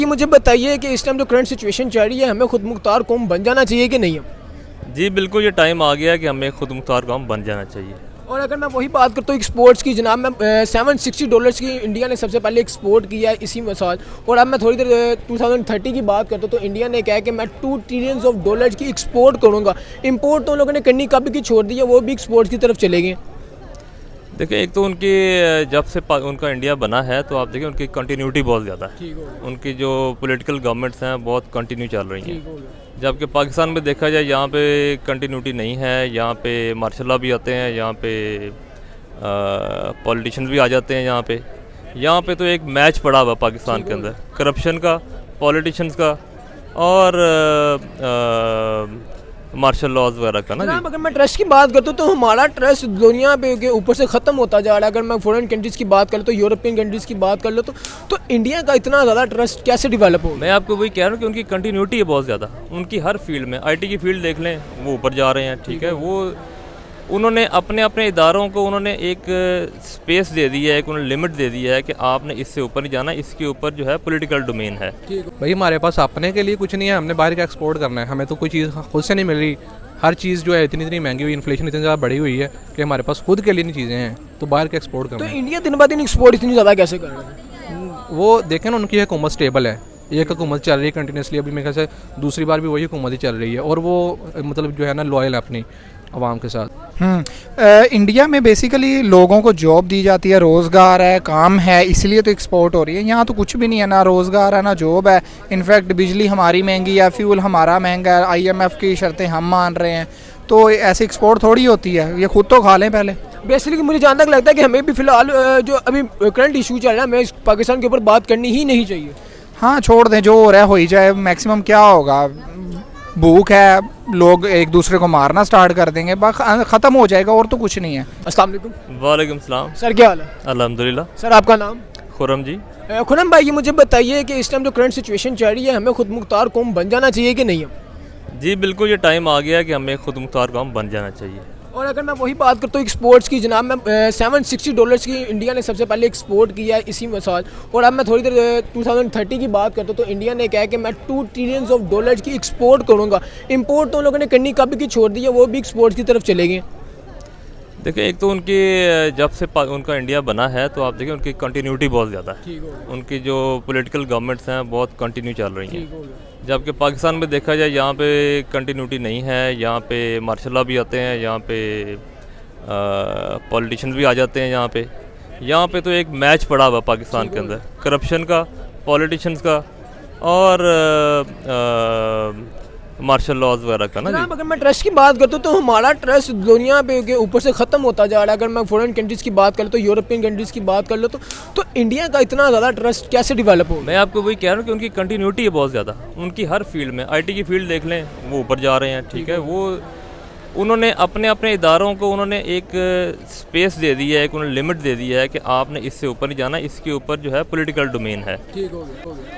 कि मुझे बताइए कि इस टाइम जो करंट सिचुएशन चल रही है, हमें खुद मुख्तार कौम बन जाना चाहिए कि नहीं? जी बिल्कुल, ये टाइम आ गया कि हमें खुद मुख्तार कौम बन जाना चाहिए। और अगर मैं वही बात करता हूँ एक्सपोर्ट्स की, जनाब मैं $760 की इंडिया ने सबसे पहले एक्सपोर्ट किया है इसी साल। और अब मैं थोड़ी देर 2030 की बात करता हूँ तो इंडिया ने कहा है कि मैं $2 ट्रिलियन की एक्सपोर्ट करूँगा। इंपोर्ट तो उन लोगों ने करनी कब की छोड़ दी है, वो भी एक्सपोर्ट की तरफ चले गए। देखिए, एक तो उनकी जब से उनका इंडिया बना है तो आप देखिए उनकी कंटिन्यूटी बहुत ज़्यादा है। उनकी जो पॉलिटिकल गवर्नमेंट्स हैं बहुत कंटिन्यू चल रही हैं, जबकि पाकिस्तान में देखा जाए यहाँ पे कंटिन्यूटी नहीं है। यहाँ पे मार्शल लॉ भी आते हैं, यहाँ पे पॉलिटिशियंस भी आ जाते हैं। यहाँ पे तो एक मैच पड़ा हुआ पाकिस्तान के अंदर करप्शन का, पॉलिटिशियंस का और मार्शल लॉज वगैरह का ना जी। अगर मैं ट्रस्ट की बात करता हूँ तो हमारा ट्रस्ट दुनिया पे के ऊपर से ख़त्म होता जा रहा है। अगर मैं फॉरेन कंट्रीज़ की बात कर लो, तो यूरोपियन कंट्रीज़ की बात कर लो, तो इंडिया का इतना ज़्यादा ट्रस्ट कैसे डेवलप हो? मैं आपको वही कह रहा हूँ कि उनकी कंटिन्यूटी है बहुत ज़्यादा। उनकी हर फील्ड में, आईटी की फील्ड देख लें, वो ऊपर जा रहे हैं। ठीक है, वो उन्होंने अपने अपने इदारों को उन्होंने एक स्पेस दे दी है, एक उन्होंने लिमिट दे दी है कि आपने इससे ऊपर नहीं जाना, इसके ऊपर जो है पॉलिटिकल डोमेन है। भाई हमारे पास अपने के लिए कुछ नहीं है, हमने बाहर का एक्सपोर्ट करना है। हमें तो कोई चीज़ खुद से नहीं मिल रही। हर चीज़ जो है इतनी महंगी हुई, इन्फ्लेशन इतनी ज़्यादा बढ़ी हुई है कि हमारे पास खुद के लिए नहीं चीज़ें हैं, तो बाहर के एक्सपोर्ट करना तो इंडिया दिन ब दिन एक्सपोर्ट इतनी ज़्यादा कैसे कर रहा है? वो देखें ना, उनकी हुकूमत स्टेबल है, एक हुकूमत चल रही है कंटिन्यूसली। अभी मेरे ख्याल से दूसरी बार भी वही हुकूमत ही चल रही है और वो मतलब जो है ना लॉयल है अपनी आवाम के साथ। इंडिया में बेसिकली लोगों को जॉब दी जाती है, रोज़गार है, काम है, इसलिए तो एक्सपोर्ट हो रही है। यहाँ तो कुछ भी नहीं है, ना रोज़गार है ना जॉब है। इनफैक्ट बिजली हमारी महंगी है, फ्यूल हमारा महंगा है, IMF की शर्तें हम मान रहे हैं, तो ऐसे एक्सपोर्ट थोड़ी होती है। ये खुद तो खा लें पहले। बेसिकली मुझे जहाँ तक लगता है कि हमें भी फ़िलहाल जो अभी करंट इशू चल रहा है, हमें पाकिस्तान के ऊपर बात करनी ही नहीं चाहिए। हाँ, छोड़ दें, जो हो रहा है हो ही जाए। मैक्सिमम क्या होगा, भूख है, लोग एक दूसरे को मारना स्टार्ट कर देंगे, ख़त्म हो जाएगा, और तो कुछ नहीं है। अस्सलाम वालेकुम। वालेकुम सलाम। सर क्या हाल है? अल्हम्दुलिल्लाह। सर आपका नाम? खुरम जी। खुरम भाई, ये मुझे बताइए कि इस टाइम जो करंट सिचुएशन चल रही है, हमें खुद मुख्तार कौम बन जाना चाहिए कि नहीं? जी बिल्कुल, ये टाइम आ गया कि हमें खुद मुख्तार कौम बन जाना चाहिए। और अगर मैं वही बात करता हूँ एक्सपोर्ट्स की, जनाब मैं $760 की इंडिया ने सबसे पहले एक्सपोर्ट किया है इसी साल। और अब मैं थोड़ी देर 2030 की बात करता हूँ तो इंडिया ने कहा कि मैं $2 ट्रिलियन की एक्सपोर्ट करूँगा। इंपोर्ट तो उन लोगों ने करनी कब की छोड़ दी है, वो भी एक्सपोर्ट की तरफ चले गए। देखिए, एक तो उनकी जब से उनका इंडिया बना है तो आप देखिए उनकी कंटिन्यूटी बहुत ज़्यादा है। उनकी जो पॉलिटिकल गवर्नमेंट्स हैं बहुत कंटिन्यू चल रही हैं, जबकि पाकिस्तान में देखा जाए यहाँ पे कंटिन्यूटी नहीं है। यहाँ पे मार्शल लॉ भी आते हैं, यहाँ पे पॉलिटिशियंस भी आ जाते हैं। यहाँ पे तो एक मैच पड़ा हुआ पाकिस्तान के अंदर करप्शन का, पॉलिटिशियंस का और मार्शल लॉज वगैरह का ना जी। अगर मैं ट्रस्ट की बात करता हूँ तो हमारा ट्रस्ट दुनिया पे के ऊपर से ख़त्म होता जा रहा है। अगर मैं फॉरेन कंट्रीज़ की बात कर लो, तो यूरोपियन कंट्रीज़ की बात कर लो, तो इंडिया का इतना ज़्यादा ट्रस्ट कैसे डेवलप हो? मैं आपको वही कह रहा हूँ कि उनकी कंटिन्यूटी है बहुत ज़्यादा। उनकी हर फील्ड में, आईटी की फील्ड देख लें, वो ऊपर जा रहे हैं। ठीक है, वो उन्होंने अपने अपने इदारों को उन्होंने एक स्पेस दे दी है, एक उन्होंने लिमिट दे दी है कि आपने इससे ऊपर नहीं जाना, इसके ऊपर जो है पॉलिटिकल डोमेन है।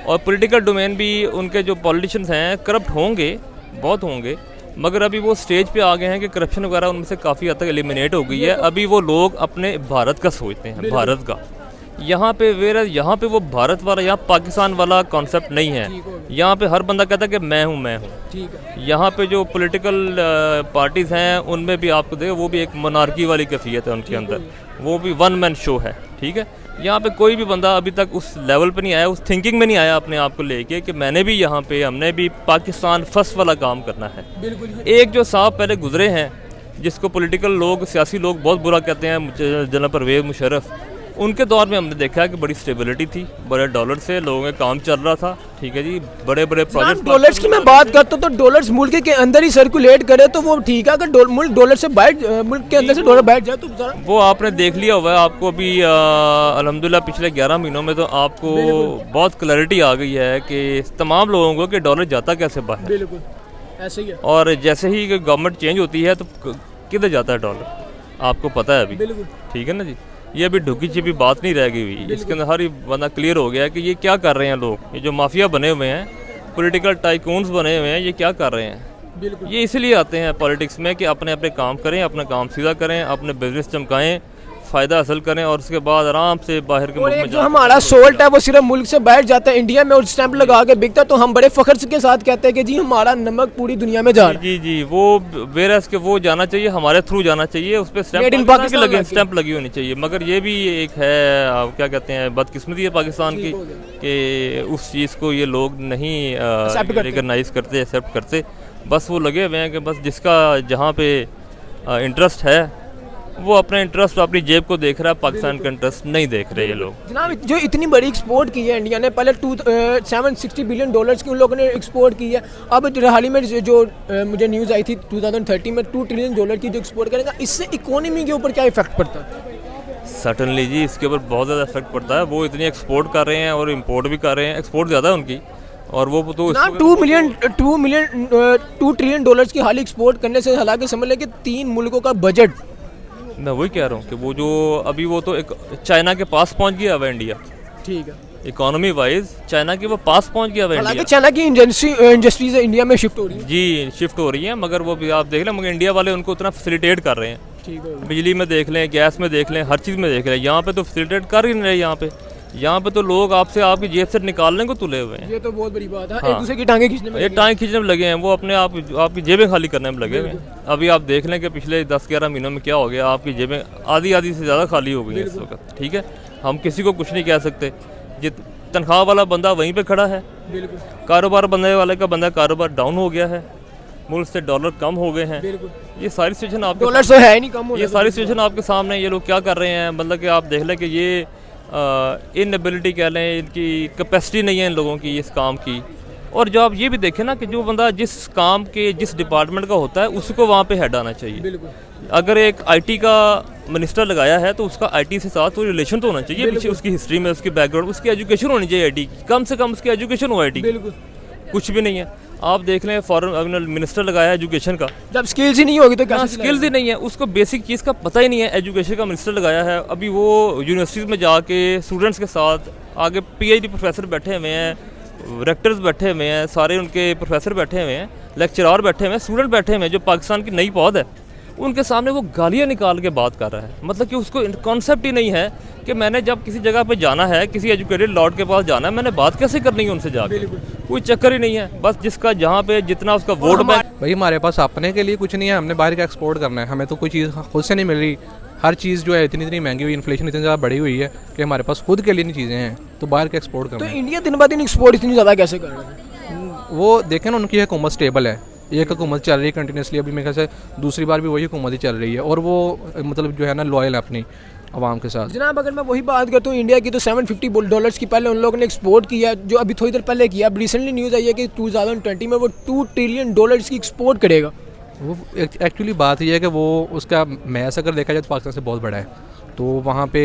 और पॉलिटिकल डोमेन भी उनके जो पॉलिटिशियंस हैं करप्ट होंगे, बहुत होंगे, मगर अभी वो स्टेज पे आ गए हैं कि करप्शन वगैरह उनमें से काफ़ी हद तक एलिमिनेट हो गई है। अभी वो लोग अपने भारत का सोचते हैं, भारत का। यहाँ पे वो भारत वाला, यहाँ पाकिस्तान वाला कॉन्सेप्ट नहीं है। यहाँ पे हर बंदा कहता है कि मैं हूँ। यहाँ पे जो पॉलिटिकल पार्टीज़ हैं उनमें भी आपको देखो, वो भी एक मोनार्की वाली कैफियत है उनके अंदर, वो भी वन मैन शो है। ठीक है, यहाँ पे कोई भी बंदा अभी तक उस लेवल पे नहीं आया, उस थिंकिंग में नहीं आया अपने आप को लेके कि मैंने भी यहाँ पे, हमने भी पाकिस्तान फर्स्ट वाला काम करना है। एक जो साहब पहले गुजरे हैं, जिसको पॉलिटिकल लोग, सियासी लोग बहुत बुरा कहते हैं, जनरल परवेज़ मुशर्रफ, उनके दौर में हमने देखा कि बड़ी स्टेबिलिटी थी, बड़े डॉलर से लोगों का काम चल रहा था। ठीक है जी, बड़े बड़े प्रोजेक्ट। डॉलर्स की मैं बात करता हूँ तो डॉलर्स मुल्क के अंदर ही सर्कुलेट करे तो वो ठीक है। अगर मुल्क डॉलर से बाहर, मुल्क के अंदर से डॉलर बैठ जाए तो वो आपने देख लिया हुआ है। आपको अभी अल्हम्दुलिल्लाह पिछले 11 महीनों में तो आपको बहुत क्लैरिटी आ गई है कि तमाम लोगों को कि डॉलर जाता कैसे बाहर। बिल्कुल ऐसे ही है। और जैसे ही गवर्नमेंट चेंज होती है तो किधर जाता है डॉलर, आपको पता है अभी। ठीक है ना जी, ये अभी ढुकी छिपी बात नहीं रह गई हुई। इसके अंदर हर बंदा क्लियर हो गया है कि ये क्या कर रहे हैं लोग, ये जो माफिया बने हुए हैं, पॉलिटिकल टाइकून्स बने हुए हैं, ये क्या कर रहे हैं। ये इसलिए आते हैं पॉलिटिक्स में कि अपने अपने काम करें, अपना काम सीधा करें, अपने बिजनेस चमकाएं, फ़ायदा हासिल करें और उसके बाद आराम से बाहर के और मुल्क एक में जो जाकर हमारा सोल्ट है वो सिर्फ मुल्क से बाहर जाता है, इंडिया में और स्टैंप लगा के बिकता है, तो हम बड़े फख्र के साथ कहते हैं कि जी हमारा नमक पूरी दुनिया में जा रहा है। जी जी वो वेरस के वो जाना चाहिए, हमारे थ्रू जाना चाहिए, उस पर Made in स्टैंप Pakistan लगे, लगे। स्टैंप लगी होनी चाहिए। मगर ये भी एक है क्या कहते हैं बदकिस्मती है पाकिस्तान की कि उस चीज़ को ये लोग नहीं Accept करते। रिकगनाइज करते, एक्सेप्ट करते। बस वो लगे हुए हैं कि बस जिसका जहाँ पे इंटरेस्ट है वो अपने इंटरेस्ट अपनी जेब को देख रहा है, पाकिस्तान का इंटरेस्ट नहीं देख रहे ये लोग। जनाब जो इतनी बड़ी एक्सपोर्ट की है इंडिया ने, पहले 760 बिलियन डॉलर्स की उन लोगों ने एक्सपोर्ट की है। अब हाल ही में जो मुझे न्यूज़ आई थी 2030 में 2 ट्रिलियन डॉलर की जो एक्सपोर्ट करेगा, इससे इकोनॉमी के ऊपर क्या इफेक्ट पड़ता है? सर्टनली जी इसके ऊपर बहुत ज़्यादा इफेक्ट पड़ता है। वो इतनी एक्सपोर्ट कर रहे हैं और इंपोर्ट भी कर रहे हैं, एक्सपोर्ट ज़्यादा है उनकी, और वो तो जनाब 2 ट्रिलियन डॉलर्स की हाल एक्सपोर्ट करने से हालांकि समझ लें कि 3 मुल्कों का बजट। मैं वही कह रहा हूँ कि वो जो अभी वो तो एक चाइना के पास पहुँच गया हुआ इंडिया, ठीक है, इकोनॉमी वाइज चाइना के वो पास पहुँच गया हुआ हालांकि इंडिया। चाइना की इंडस्ट्रीज इंडिया में शिफ्ट हो रही है। जी शिफ्ट हो रही है, मगर वो भी आप देख लें, मगर इंडिया वाले उनको उतना फैसिलिटेट कर रहे हैं। ठीक है, बिजली में देख लें, गैस में देख लें, हर चीज़ में देख लें, यहाँ पे तो फैसिलिटेट कर ही नहीं रहे। यहाँ पे तो लोग आपसे आपकी जेब से निकालने को तुले हुए हैं। ये तो बहुत बड़ी बात है। हाँ। एक दूसरे की टांगे खींचने में ये टांग खींचने में लगे हैं, वो अपने आप आपकी जेबें खाली करने में लगे हुए हैं। अभी आप देख लें कि पिछले 10-11 महीनों में क्या हो गया, आपकी जेबें आधी से ज़्यादा खाली हो गई हैं इस वक्त। ठीक है, हम किसी को कुछ नहीं कह सकते। जित तनख्वाह वाला बंदा वहीं पे खड़ा है, बिल्कुल कारोबार बनने वाले का बंदा कारोबार डाउन हो गया है, मुल्क से डॉलर कम हो गए हैं। बिल्कुल, ये सारी सिचुएशन आपके डॉलर तो है नहीं कम हो ये सारी सिचुएशन आपके सामने। ये लोग क्या कर रहे हैं, मतलब कि आप देख लें कि ये इनएबिलिटी कह लें, इनकी कैपेसिटी नहीं है इन लोगों की इस काम की। और जो आप ये भी देखें ना कि जो बंदा जिस काम के जिस डिपार्टमेंट का होता है उसको वहाँ पे हेड आना चाहिए। बिल्कुल। अगर एक आईटी का मिनिस्टर लगाया है तो उसका आईटी से साथ कोई रिलेशन तो होना चाहिए, पीछे उसकी हिस्ट्री में, उसकी बैकग्राउंड, उसकी एजुकेशन होनी चाहिए आईटी की, कम से कम उसकी एजुकेशन हो आईटी। बिल्कुल, कुछ भी नहीं है। आप देख लें फॉरेन मिनिस्टर लगाया है एजुकेशन का, जब स्किल्स ही नहीं होगी तो कैसे स्किल्स ही नहीं है, उसको बेसिक चीज़ का पता ही नहीं है। एजुकेशन का मिनिस्टर लगाया है, अभी वो यूनिवर्सिटीज़ में जाके स्टूडेंट्स के साथ आगे पीएचडी प्रोफेसर बैठे हुए हैं, रेक्टर्स बैठे हुए हैं, सारे उनके प्रोफेसर बैठे हुए हैं, लेक्चरार बैठे हुए हैं, स्टूडेंट बैठे हुए हैं, जो पाकिस्तान की नई पौध है, उनके सामने वो गालियाँ निकाल के बात कर रहा है। मतलब कि उसको कॉन्सेप्ट ही नहीं है कि मैंने जब किसी जगह पे जाना है, किसी एजुकेटेड लॉर्ड के पास जाना है, मैंने बात कैसे करनी है उनसे जाके। कोई चक्कर ही नहीं है। बस जिसका जहाँ पे जितना उसका वोट बैंक। भाई हमारे पास अपने के लिए कुछ नहीं है, हमने बाहर का एक्सपोर्ट करना है। हमें तो कोई चीज़ खुद से नहीं मिल रही। हर चीज़ जो है इतनी महंगी हुई, इन्फ्लेशन इतनी ज़्यादा बढ़ी हुई है कि हमारे पास खुद के लिए नहीं चीज़ें हैं, तो बाहर का एक्सपोर्ट तो करना है। इंडिया दिन ब दिन एक्सपोर्ट इतनी ज़्यादा कैसे कर रहा है? वो देखें ना, उनकी हुकूमत स्टेबल है, एक हुकूमत चल रही है कंटिन्यूसली। अभी मेरे ख्याल से दूसरी बार भी वही हुकूमत ही चल रही है, और वो मतलब जो है ना लॉयल है अपनी आवाम के साथ। जनाब अगर मैं वही बात करता हूँ इंडिया की, तो 750 डॉलर्स की पहले उन लोगों ने एक्सपोर्ट किया, जो अभी थोड़ी देर पहले किया। अब रिसेंटली न्यूज़ आई है कि 2020 में वो 2 ट्रिलियन डॉलर्स की एक्सपोर्ट करेगा। वो एक्चुअली बात ये है कि वो उसका मैच अगर देखा जाए तो पाकिस्तान से बहुत बड़ा है, तो वहाँ पे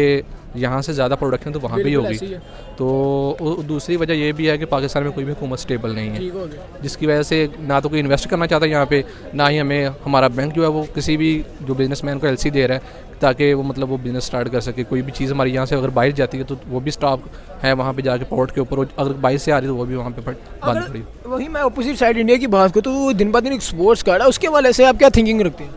यहाँ से ज़्यादा प्रोडक्शन तो वहाँ पे ही बिल्कुल ऐसे ही होगी। है। तो दूसरी वजह ये भी है कि पाकिस्तान में कोई भी हुकूमत स्टेबल नहीं है, ठीक हो गया। जिसकी वजह से ना तो कोई इन्वेस्ट करना चाहता है यहाँ पे, ना ही हमें हमारा बैंक जो है वो किसी भी जो बिजनेसमैन को एलसी दे रहा है ताकि वो मतलब वो बिज़नेस स्टार्ट कर सके। कोई भी चीज़ हमारी यहाँ से अगर बाहर जाती है तो वो भी स्टॉक है वहाँ पे जाके पोर्ट के ऊपर, अगर बाहर से आ रही है तो वो भी वहाँ पे बंद पड़ी। वही मैं अपोजिट साइड इंडिया की बात करूँ तो दिन ब दिन एक्सपोर्ट्स कर रहा है, उसके वाले से आप क्या थिंकिंग रखते हैं?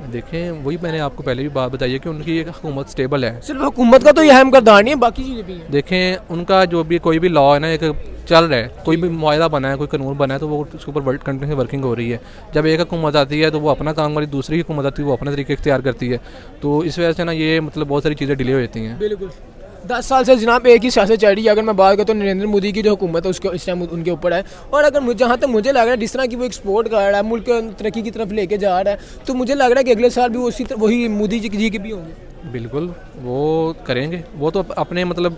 देखें, वही मैंने आपको पहले भी बात बताई है कि उनकी एक हुकूमत स्टेबल है। सिर्फ हुकूमत का तो ये अहम किरदार नहीं है, बाकी चीज़ें भी हैं। देखें, उनका जो भी कोई भी लॉ है ना, एक चल रहा है, कोई भी मुआहदा बना है, कोई कानून बना है, तो वो उसके ऊपर वर्ल्ड कंट्री से वर्किंग हो रही है। जब एक हुकूमत आती है तो वो अपना काम करी, दूसरी हुकूमत आती है वो अपना तरीके इख्तियार करती है, तो इस वजह से ना ये मतलब बहुत सारी चीज़ें डिले हो जाती हैं। बिल्कुल 10 साल से जनाब एक ही सियासत चल रही है। अगर मैं बात करूँ तो नरेंद्र मोदी की जो हुकूमत है उसके इस टाइम उनके ऊपर है, और अगर जहाँ तक मुझे लग रहा है जिस तरह की वो एक्सपोर्ट कर रहा है, मुल्क को तरक्की की तरफ लेके जा रहा है, तो मुझे लग रहा है कि अगले साल भी उसी वही मोदी जी के भी होंगे। बिल्कुल वो करेंगे, वो तो अपने मतलब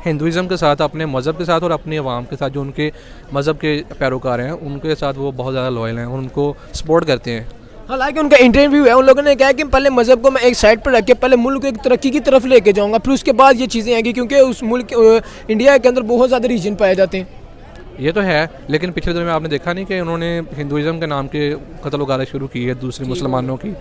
हिंदुज़म के साथ, अपने मज़हब के साथ और अपनी आवाम के साथ, जो उनके मज़हब के पैरोकार हैं उनके साथ वो बहुत ज़्यादा लॉयल हैं, उनको सपोर्ट करते हैं। हालांकि उनका इंटरव्यू है, उन लोगों ने कहा कि पहले मज़हब को मैं एक साइड पर रख के पहले मुल्क को एक तरक्की की तरफ लेके जाऊंगा, फिर उसके बाद ये चीज़ें आएंगी, क्योंकि उस मुल्क इंडिया के अंदर बहुत ज़्यादा रीजन पाए जाते हैं। ये तो है, लेकिन पिछले दिनों में आपने देखा नहीं कि उन्होंने हिंदुज़म के नाम के कत्ल वगारत शुरू की है दूसरी मुसलमानों की,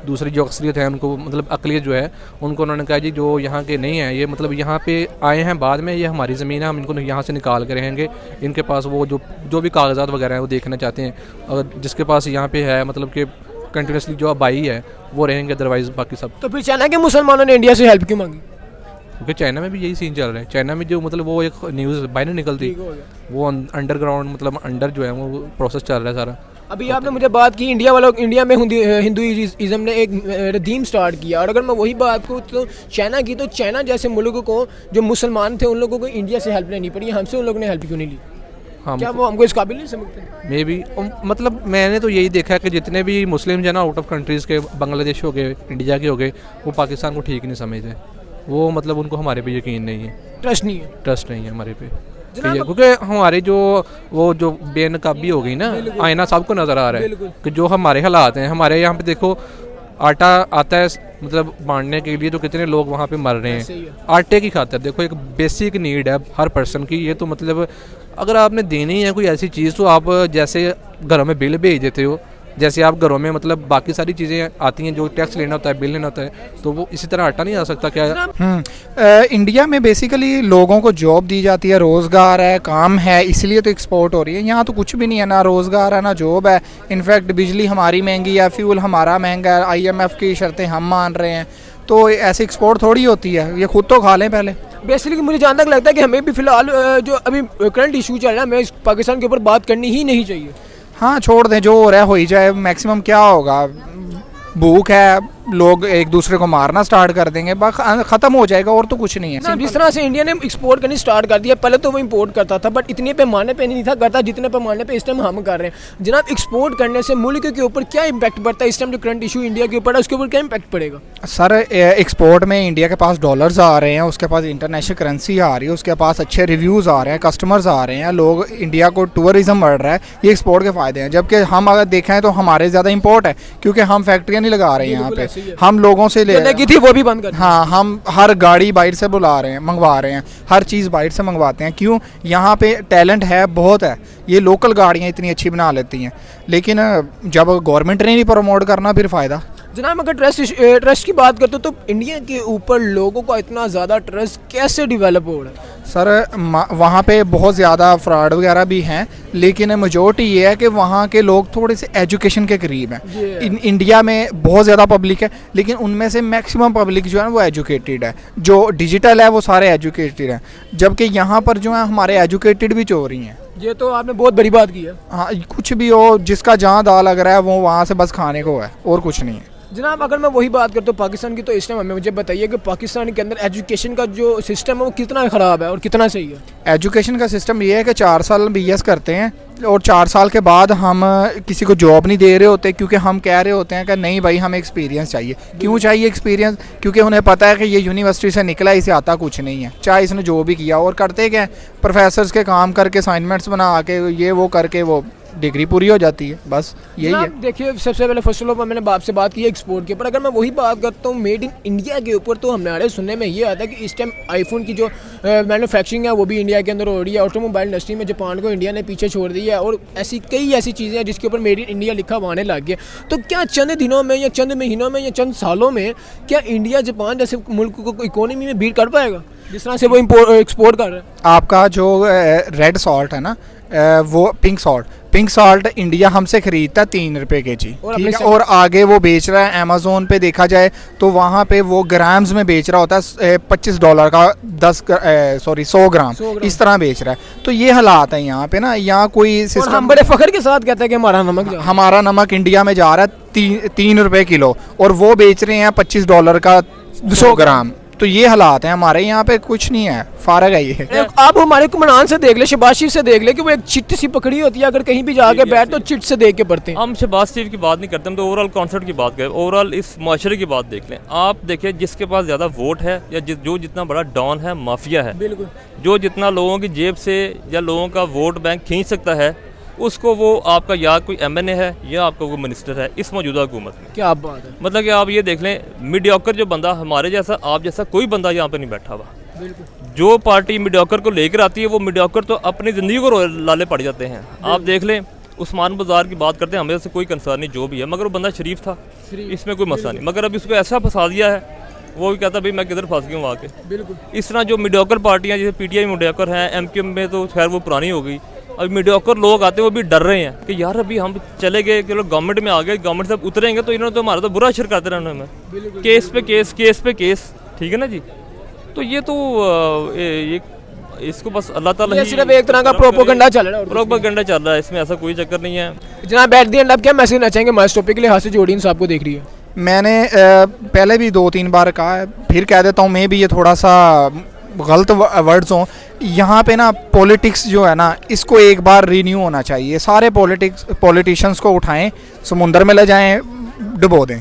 दूसरी जो अक्सरियत है उनको, मतलब अक़लियत जो है उनको उन्होंने कहा जी जो यहाँ के नहीं हैं, ये मतलब यहाँ पे आए हैं बाद में, ये हमारी ज़मीन है, हम इनको यहाँ से निकाल कर रहेंगे, इनके पास वो जो भी कागजात वगैरह हैं वो देखना चाहते हैं, अगर जिसके पास यहाँ पे है मतलब कि कंटिन्यूसली जो अब आई है वो रहेंगे, अदरवाइज़ बाकी सब। तो फिर चाइना के मुसलमानों ने इंडिया से हेल्प क्यों मांगी? क्योंकि चाइना में भी यही सीन चल रहा है। चाइना में जो मतलब वो एक न्यूज़ बाहर नहीं निकलती, वो अंडरग्राउंड मतलब अंडर जो है वो प्रोसेस चल रहा है सारा। अभी आपने मुझे बात की इंडिया वालों, इंडिया में हिंदुइज्म ने एक रदीम स्टार्ट किया, और अगर मैं वही बात करूँ तो चाइना की, तो चाइना जैसे मुल्कों को जो मुसलमान थे उन लोगों को इंडिया से हेल्प लेनी पड़ी, हमसे उन लोगों ने हेल्प क्यों नहीं ली? हाँ, क्या वो हमको इस काबिल नहीं समझते? मे बी मतलब मैंने तो यही देखा है कि जितने भी मुस्लिम जो ना आउट ऑफ कंट्रीज़ के, बांग्लादेश हो गए, इंडिया के हो गए, वो पाकिस्तान को ठीक नहीं समझते। वो मतलब उनको हमारे पे यकीन नहीं है, ट्रस्ट नहीं है, ट्रस्ट नहीं है हमारे पे। क्योंकि हमारे जो वो जो बेनकाबी हो गई ना, आईना सबको नज़र आ रहा है कि जो हमारे हालात हैं। हमारे यहाँ पे देखो आटा आता है मतलब बांटने के लिए, तो कितने लोग वहाँ पे मर रहे हैं आटे की खातिर। देखो एक बेसिक नीड है हर पर्सन की, ये तो मतलब अगर आपने देनी है कोई ऐसी चीज़ तो आप जैसे घरों में बिल भेज देते हो, जैसे आप घरों में मतलब बाकी सारी चीज़ें आती हैं जो टैक्स लेना होता है, बिल लेना होता है, तो वो इसी तरह आटा नहीं आ सकता क्या? इंडिया में बेसिकली लोगों को जॉब दी जाती है, रोज़गार है, काम है, इसलिए तो एक्सपोर्ट हो रही है। यहाँ तो कुछ भी नहीं है, ना रोज़गार है ना जॉब है। इनफैक्ट बिजली हमारी महंगी है, फ्यूल हमारा महंगा है, IMF की शर्तें हम मान रहे हैं, तो ऐसे एक्सपोर्ट थोड़ी होती है। ये खुद तो खा लें पहले। बेसिकली मुझे जहाँ तक लगता है कि हमें भी फिलहाल जो अभी करंट इशू चल रहा है, हमें इस पाकिस्तान के ऊपर बात करनी ही नहीं चाहिए। हाँ, छोड़ दें, जो हो रहा है हो ही जाए। मैक्सिमम क्या होगा, भूख है, लोग एक दूसरे को मारना स्टार्ट कर देंगे, ख़त्म हो जाएगा, और तो कुछ नहीं है। जिस तरह से इंडिया ने एक्सपोर्ट करनी स्टार्ट कर दिया, पहले तो वो इंपोर्ट करता था, बट इतने पैमाने पे नहीं था करता जितने पैमाने पे इस टाइम हम कर रहे हैं। जनाब, एक्सपोर्ट करने से मुल्क के ऊपर क्या इंपैक्ट पड़ता है? इस टाइम जो करंट इशू इंडिया के ऊपर है उसके ऊपर क्या इंपैक्ट पड़ेगा? सर, एक्सपोर्ट में इंडिया के पास डॉलर्स आ रहे हैं, उसके पास इंटरनेशनल करेंसी आ रही है, उसके पास अच्छे रिव्यूज़ आ रहे हैं, कस्टमर्स आ रहे हैं, लोग इंडिया को टूरिज्म बढ़ रहा है। ये एक्सपोर्ट के फ़ायदे हैं। जबकि हम अगर देखें तो हमारे ज़्यादा इंपोर्ट है, क्योंकि हम फैक्ट्रियाँ नहीं लगा रहे हैं यहाँ पे, हम लोगों से ले लगी थी वो भी बंद कर। हाँ, हम हर गाड़ी बाहर से बुला रहे हैं, मंगवा रहे हैं, हर चीज़ बाहर से मंगवाते हैं। क्यों? यहाँ पे टैलेंट है, बहुत है, ये लोकल गाड़ियाँ इतनी अच्छी बना लेती हैं। लेकिन जब गवर्नमेंट ने नहीं प्रमोट करना, फिर फ़ायदा। जनाब, अगर ट्रस्ट की बात करते तो इंडिया के ऊपर लोगों का इतना ज़्यादा ट्रस्ट कैसे डेवलप हो रहा है? सर, वहाँ पे बहुत ज़्यादा फ्रॉड वगैरह भी हैं, लेकिन मेजॉरिटी ये है कि वहाँ के लोग थोड़े से एजुकेशन के करीब हैं। इंडिया में बहुत ज़्यादा पब्लिक है, लेकिन उनमें से मैक्सिमम पब्लिक जो है वो एजुकेटेड है। जो डिजिटल है वो सारे एजुकेटेड हैं, जबकि यहाँ पर जो है हमारे एजुकेटेड भी चोरी हैं। ये तो आपने बहुत बड़ी बात की है। हाँ, कुछ भी हो, जिसका जहाँ दाल लग रहा है वो वहाँ से बस खाने को है, और कुछ नहीं है। जनाब, अगर मैं वही बात करता हूँ पाकिस्तान की, तो इस टाइम हमें मुझे बताइए कि पाकिस्तान के अंदर एजुकेशन का जो सिस्टम है वो कितना ख़राब है और कितना सही है? एजुकेशन का सिस्टम ये है कि 4 साल BS करते हैं, और 4 साल के बाद हम किसी को जॉब नहीं दे रहे होते, क्योंकि हम कह रहे होते हैं कि नहीं भाई, हमें एक्सपीरियंस चाहिए। क्यों चाहिए एक्सपीरियंस? क्योंकि उन्हें पता है कि ये यूनिवर्सिटी से निकला, इसे आता कुछ नहीं है, चाहे इसने जो भी किया। और करते क्या, प्रोफेसर्स के काम करके, असाइनमेंट्स बना के, ये वो करके वो डिग्री पूरी हो जाती है, बस यही है। देखिए, सबसे पहले फर्स्ट ऑफ ऑल मैंने बाप से बात की एक्सपोर्ट के ऊपर। अगर मैं वही बात करता हूँ मेड इन इंडिया के ऊपर, तो हमारे सुनने में ये आता है कि इस टाइम आईफोन की जो मैन्युफैक्चरिंग है वो भी इंडिया के अंदर हो रही है। ऑटोमोबाइल इंडस्ट्री में जापान को इंडिया ने पीछे छोड़ दिया है, और ऐसी कई ऐसी चीज़ें हैं जिसके ऊपर मेड इन इंडिया लिखा हुआ आने लग गया। तो क्या चंद दिनों में या चंद महीनों में या चंद सालों में क्या इंडिया जापान जैसे मुल्क को इकोनॉमी में बीट कर पाएगा जिस तरह से वो एक्सपोर्ट कर रहा है? आपका जो रेड सॉल्ट है ना, वो पिंक सॉल्ट इंडिया हमसे खरीदता 3 रुपये kg, ठीक है, और आगे वो बेच रहा है अमेज़ोन पे। देखा जाए तो वहाँ पे वो ग्राम्स में बेच रहा होता है, $25 का 100 ग्राम इस तरह बेच रहा है। तो ये हालात है यहाँ पे ना, यहाँ कोई सिस्टम। हम बड़े फख्र के साथ कहते हैं कि हमारा नमक इंडिया में जा रहा है 3 रुपये किलो, और वो बेच रहे हैं $25 का 100 ग्राम। तो ये हालात हैं हमारे यहाँ पे, कुछ नहीं है, फारग है ये। आप हमारे कुमरान से देख ले, शहबाज शरीफ से देख ले कि वो एक चिट सी पकड़ी होती है, अगर कहीं भी जाके बैठ तो चिट से देख के पढ़ते हैं। हम शहबाज शरीफ की बात नहीं करते, हम तो ओवरऑल कॉन्सेप्ट की बात करें, ओवरऑल इस माशरे की बात देख लें। आप देखिए, जिसके पास ज़्यादा वोट है या जो जितना बड़ा डॉन है, माफिया है, बिल्कुल, जो जितना लोगों की जेब से या लोगों का वोट बैंक खींच सकता है, उसको वो आपका या कोई MNA है या आपका कोई मिनिस्टर है इस मौजूदा हुकूमत में। क्या बात है। मतलब कि आप ये देख लें, मीडियोकर जो बंदा, हमारे जैसा आप जैसा कोई बंदा यहाँ पे नहीं बैठा हुआ। जो पार्टी मीडियोकर को लेकर आती है, वो मीडियोकर तो अपनी ज़िंदगी को लाले पड़ जाते हैं। आप देख लें, उस्मान बाजार की बात करते हैं, हमें से कोई कंसर्न नहीं जो भी है, मगर वो बंदा शरीफ था, इसमें कोई मसला नहीं। मगर अब इसको ऐसा फंसा दिया है, वो भी कहता भाई मैं किधर फंस गया हूँ आके। बिल्कुल, इस तरह जो मीडियोकर पार्टियाँ जैसे PTI मीडियोकर हैं, MQM में तो खैर वो पुरानी हो गई। अभी मीडियोकर लोग आते हैं वो भी डर रहे हैं कि यार अभी हम चले गए कि लोग गवर्नमेंट में आ गए, गवर्नमेंट से उतरेंगे तो इन्होंने तो हमारा तो बुरा असर करते रहना हमें, केस पे केस, ठीक है ना जी। तो ये तो ये इसको बस अल्लाह ताला ये ही सिर्फ एक तरह का प्रोपोगंडा चल रहा है। प्रोपेगेंडा चल रहा है, इसमें ऐसा कोई चक्कर नहीं है। जनाब एट द एंड आप क्या मैसेज देना चाहेंगे हमारे टॉपिक के लिहाज से जो ऑडियंस आपको देख रही है? मैंने पहले भी 2-3 बार कहा है, फिर कह देता हूँ, मैं भी ये थोड़ा सा गलत वर्ड्स हों यहाँ पे ना। पॉलिटिक्स जो है ना, इसको एक बार रीन्यू होना चाहिए। सारे पॉलिटिशियंस को उठाएं, समुंदर में ले जाएं, डुबो दें।